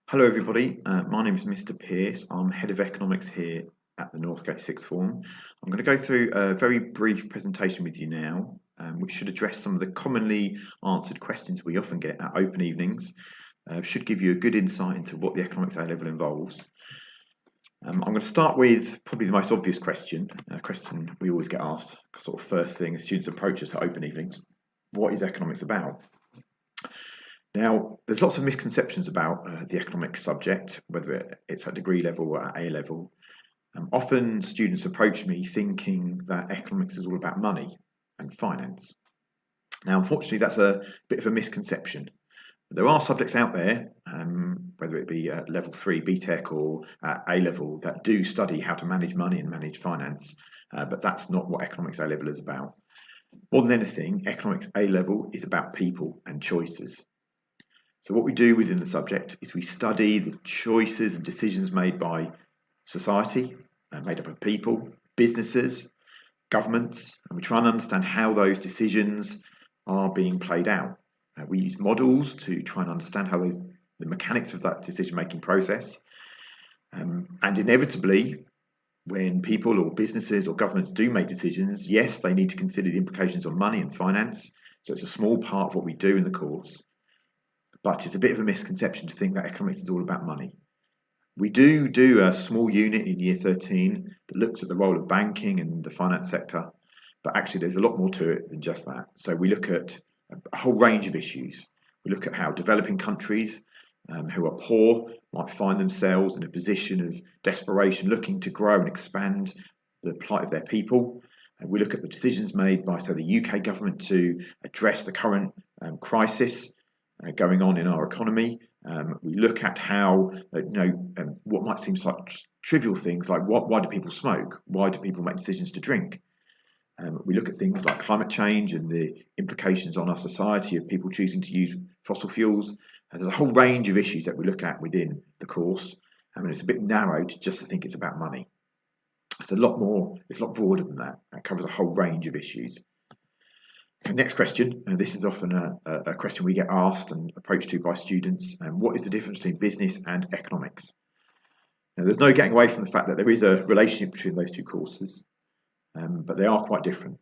Hello everybody, my name is Mr. Pearce. I'm Head of Economics here at the Northgate Sixth Form. I'm going to go through a very brief presentation with you now, which should address some of the commonly answered questions we often get at open evenings. Should give you a good insight into what the Economics A-Level involves. I'm going to start with probably the most obvious question, a question we always get asked, sort of first thing as students approach us at open evenings. What is economics about? Now, there's lots of misconceptions about the economics subject, whether it's at degree level or at A level. Often students approach me thinking that economics is all about money and finance. Now, unfortunately, that's a bit of a misconception. There are subjects out there, whether it be at level 3 BTEC or at A level, that do study how to manage money and manage finance, but that's not what economics A level is about. More than anything, economics A level is about people and choices. So what we do within the subject is we study the choices and decisions made by society, made up of people, businesses, governments, and we try and understand how those decisions are being played out. We use models to try and understand how the mechanics of that decision-making process. And inevitably, when people or businesses or governments do make decisions, yes, they need to consider the implications on money and finance. So it's a small part of what we do in the course. But it's a bit of a misconception to think that economics is all about money. We do a small unit in year 13 that looks at the role of banking and the finance sector, but actually there's a lot more to it than just that. So we look at a whole range of issues. We look at how developing countries who are poor might find themselves in a position of desperation, looking to grow and expand the plight of their people. And we look at the decisions made by, say, the UK government to address the current crisis going on in our economy. We look at how, what might seem like trivial things like why do people smoke? Why do people make decisions to drink? We look at things like climate change and the implications on our society of people choosing to use fossil fuels. And there's a whole range of issues that we look at within the course. I mean, it's a bit narrow to just think it's about money. It's a lot more, it's a lot broader than that. It covers a whole range of issues. Next question. This is often a question we get asked and approached to by students. What is the difference between business and economics? Now, there's no getting away from the fact that there is a relationship between those two courses, but they are quite different.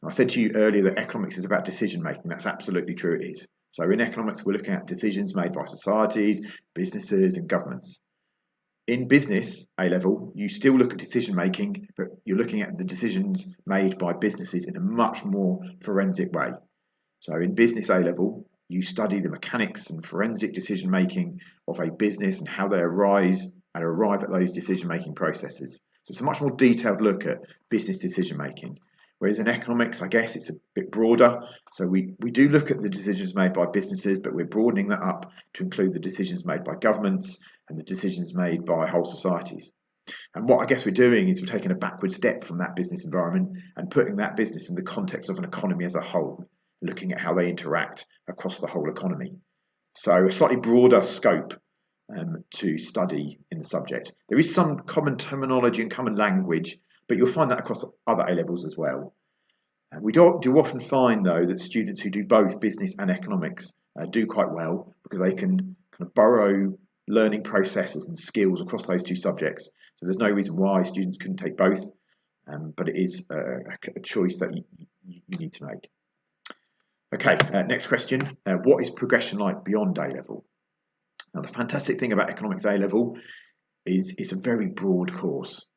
Now, I said to you earlier that economics is about decision making. That's absolutely true, it is. So in economics, we're looking at decisions made by societies, businesses, and governments. In business A level, you still look at decision making, but you're looking at the decisions made by businesses in a much more forensic way. So in business A level, you study the mechanics and forensic decision making of a business and how they arrive at those decision making processes. So it's a much more detailed look at business decision making. Whereas in economics, I guess it's a bit broader. So we do look at the decisions made by businesses, but we're broadening that up to include the decisions made by governments and the decisions made by whole societies. And what I guess we're doing is we're taking a backward step from that business environment and putting that business in the context of an economy as a whole, looking at how they interact across the whole economy. So a slightly broader scope to study in the subject. There is some common terminology and common language, but you'll find that across other A levels as well. We do often find, though, that students who do both business and economics do quite well because they can kind of borrow learning processes and skills across those two subjects. So there's no reason why students couldn't take both, but it is a choice that you need to make. Okay, next question. What is progression like beyond A level? Now, the fantastic thing about economics A level is it's a very broad course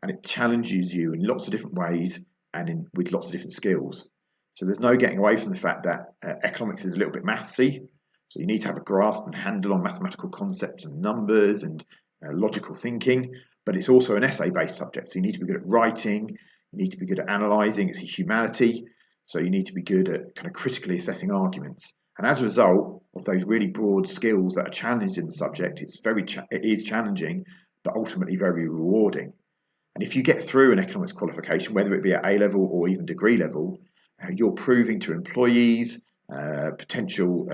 and it challenges you in lots of different ways and with lots of different skills. So there's no getting away from the fact that economics is a little bit mathsy. So you need to have a grasp and handle on mathematical concepts and numbers and logical thinking, but it's also an essay-based subject. So you need to be good at writing, you need to be good at analysing, it's a humanity, so you need to be good at kind of critically assessing arguments. And as a result of those really broad skills that are challenged in the subject, it is challenging, but ultimately very rewarding. And if you get through an economics qualification, whether it be at A level or even degree level, you're proving to employees, potential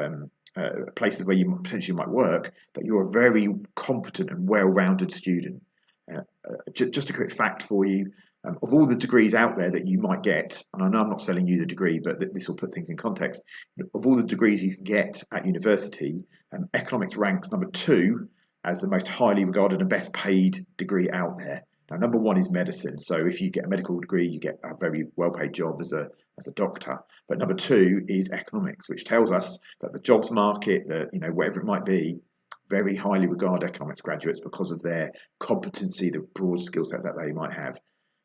places where you potentially might work, that you're a very competent and well-rounded student. Just a quick fact for you, of all the degrees out there that you might get, and I know I'm not selling you the degree, but this will put things in context, of all the degrees you can get at university, economics ranks number 2 as the most highly regarded and best paid degree out there. Now, number one is medicine. So if you get a medical degree, you get a very well-paid job as a doctor. But number two is economics, which tells us that the jobs market, whatever it might be, very highly regard economics graduates because of their competency, the broad skill set that they might have.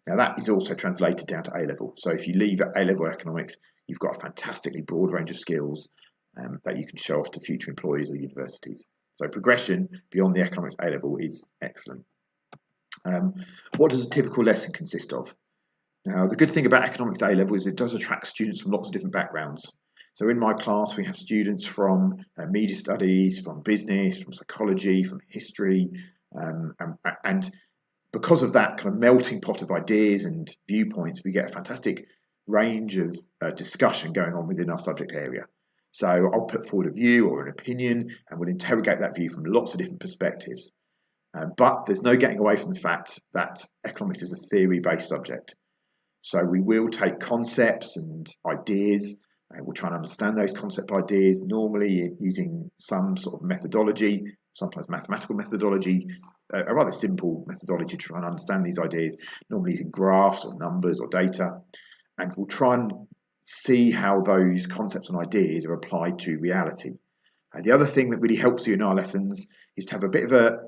Now, that is also translated down to A-level. So if you leave at A-level economics, you've got a fantastically broad range of skills that you can show off to future employers or universities. So progression beyond the economics A-level is excellent. What does a typical lesson consist of? Now, the good thing about economics A-level is it does attract students from lots of different backgrounds. So in my class, we have students from media studies, from business, from psychology, from history, and because of that kind of melting pot of ideas and viewpoints, we get a fantastic range of discussion going on within our subject area. So I'll put forward a view or an opinion, and we'll interrogate that view from lots of different perspectives. But there's no getting away from the fact that economics is a theory-based subject. So we will take concepts and ideas, and we'll try and understand those concept ideas, normally using some sort of methodology, sometimes mathematical methodology, a rather simple methodology to try and understand these ideas, normally using graphs or numbers or data. And we'll try and see how those concepts and ideas are applied to reality. The other thing that really helps you in our lessons is to have a bit of a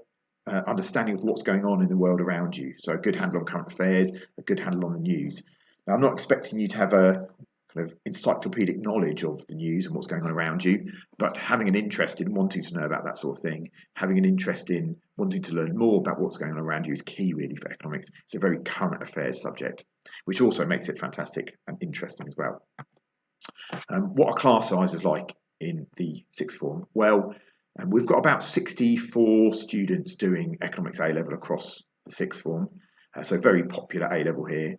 understanding of what's going on in the world around you. So a good handle on current affairs, a good handle on the news. Now, I'm not expecting you to have a kind of encyclopedic knowledge of the news and what's going on around you, but having an interest in wanting to know about that sort of thing, having an interest in wanting to learn more about what's going on around you is key really for economics. It's a very current affairs subject, which also makes it fantastic and interesting as well. What are class sizes like in the sixth form? Well, we've got about 64 students doing economics A-level across the sixth form, so very popular A-level here.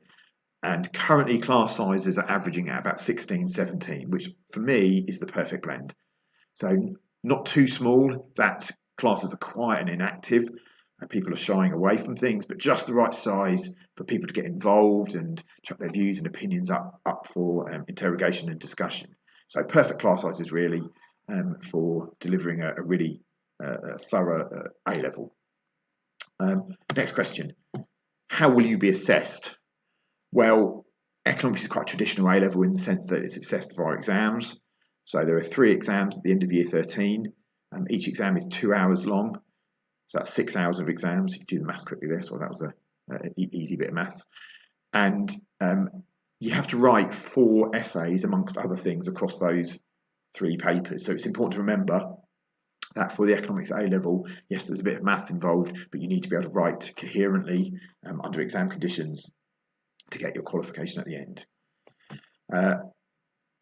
And currently class sizes are averaging at about 16, 17, which for me is the perfect blend. So not too small, that classes are quiet and inactive, and people are shying away from things, but just the right size for people to get involved and chuck their views and opinions up for interrogation and discussion. So perfect class sizes really for delivering a really thorough A-level. Next question, how will you be assessed? Well, economics is quite traditional A-level in the sense that it's assessed via exams. So there are 3 exams at the end of year 13. Each exam is 2 hours long. So that's 6 hours of exams. You do the maths quickly there, so that was an easy bit of maths. And you have to write 4 essays amongst other things across those 3 papers. So it's important to remember that for the economics A-level, yes, there's a bit of maths involved, but you need to be able to write coherently under exam conditions to get your qualification at the end.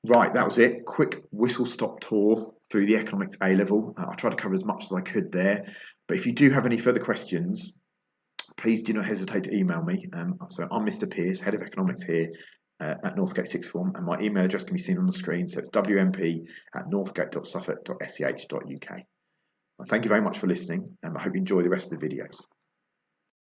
Right, that was it. Quick whistle-stop tour through the economics A-level. I tried to cover as much as I could there, but if you do have any further questions, please do not hesitate to email me. So I'm Mr. Pearce, Head of Economics here at Northgate Sixth Form, and my email address can be seen on the screen, so it's wmp@northgate.suffolk.sch.uk. Well, thank you very much for listening, and I hope you enjoy the rest of the videos.